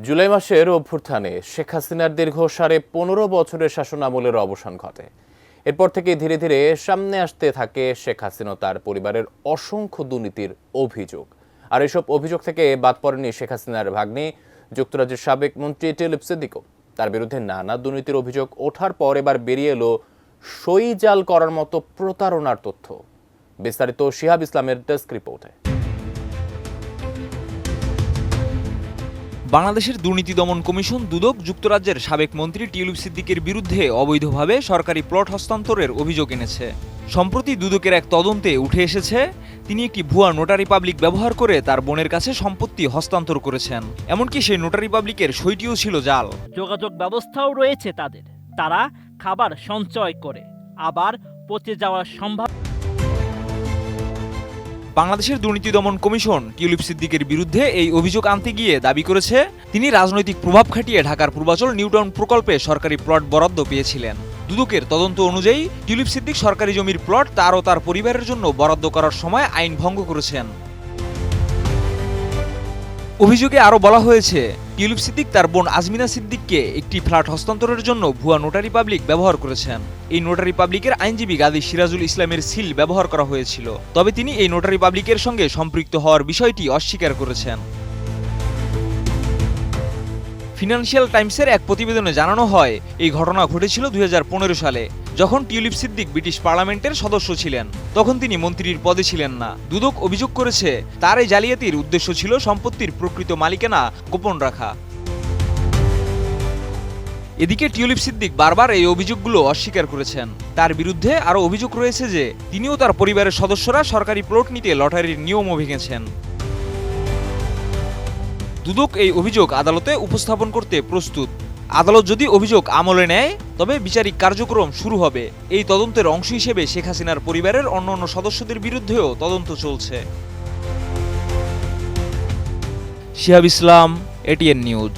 জুলাই মাসের অভ্যুত্থানে শেখ হাসিনার দীর্ঘ ১৫ বছরের শাসনামলের অবসান ঘটে। এরপর থেকে ধীরে ধীরে সামনে আসতে থাকে শেখ হাসিনা তার পরিবারের অসংখ্য দুর্নীতির অভিযোগ। আর এসব অভিযোগ থেকে বাদ পড়েনি শেখ হাসিনার ভাগ্নে যুক্তরাজ্যের সাবেক মন্ত্রী টিউলিপ সিদ্দিকও। তার বিরুদ্ধে নানা দুর্নীতির অভিযোগ ওঠার পর এবার বেরিয়ে এলো সই জাল করার মতো প্রতারণার তথ্য। বিস্তারিত শিহাব ইসলামের ডেস্ক রিপোর্টে। বাংলাদেশের দুর্নীতি দমন কমিশন দুদক যুক্তরাজ্যের সাবেক মন্ত্রী টিউলিপ সিদ্দিকের বিরুদ্ধে অবৈধভাবে সরকারি প্লট হস্তান্তরের অভিযোগ এনেছে। সম্প্রতি দুদকের এক তদন্তে উঠে এসেছে তিনি একটি ভুয়া নোটারি পাবলিক ব্যবহার করে তার বোনের কাছে সম্পত্তি হস্তান্তর করেছেন। এমনকি সেই নোটারি পাবলিকের সইটিও ছিল জাল। যোগাযোগ ব্যবস্থাও রয়েছে তাদের। তারা খাবার সঞ্চয় করে আবার পচে যাওয়ার সম্ভাবনা। বাংলাদেশের দুর্নীতি দমন কমিশন টিউলিপ সিদ্দিকের বিরুদ্ধে এই অভিযোগ আনতে গিয়ে দাবি করেছে তিনি রাজনৈতিক প্রভাব খাটিয়ে ঢাকার পূর্বাচল নিউটাউন প্রকল্পে সরকারি প্লট বরাদ্দ পেয়েছিলেন। দুদকের তদন্ত অনুযায়ী টিউলিপ সিদ্দিক সরকারি জমির প্লট তার ও তার পরিবারের জন্য বরাদ্দ করার সময় আইন ভঙ্গ করেছেন। অভিযোগে আরও বলা হয়েছে টিউলিপ সিদ্দিক তার বোন আজমিনা সিদ্দিককে একটি ফ্ল্যাট হস্তান্তরের জন্য ভুয়া নোটারি পাবলিক ব্যবহার করেছেন। এই নোটারি পাবলিকের আইনজীবী গাজী সিরাজুল ইসলামের সিল ব্যবহার করা হয়েছিল, তবে তিনি এই নোটারি পাবলিকের সঙ্গে সম্পৃক্ত হওয়ার বিষয়টি অস্বীকার করেছেন। ফিনান্সিয়াল টাইমসের এক প্রতিবেদনে জানানো হয় এই ঘটনা ঘটেছিল ২০১৫ সালে, যখন টিউলিপ সিদ্দিক ব্রিটিশ পার্লামেন্টের সদস্য ছিলেন। তখন তিনি মন্ত্রীর পদে ছিলেন না। দুদক অভিযোগ করেছে তার এই জালিয়াতির উদ্দেশ্য ছিল সম্পত্তির প্রকৃত মালিকানা গোপন রাখা। এদিকে টিউলিপ সিদ্দিক বারবার এই অভিযোগগুলো অস্বীকার করেছেন। তার বিরুদ্ধে আরও অভিযোগ রয়েছে যে তিনিও তার পরিবারের সদস্যরা সরকারি প্লট নিতে লটারির নিয়মও ভেঙেছেন। দুদক এই অভিযোগ আদালতে উপস্থাপন করতে প্রস্তুত। আদালত যদি অভিযোগ আমলে নেয় তবে বিচারিক কার্যক্রম শুরু হবে। এই তদন্তের অংশ হিসেবে শেখ হাসিনার পরিবারের অন্যান্য সদস্যদের বিরুদ্ধেও তদন্ত চলছে। শিহাব ইসলাম, এটিএন নিউজ।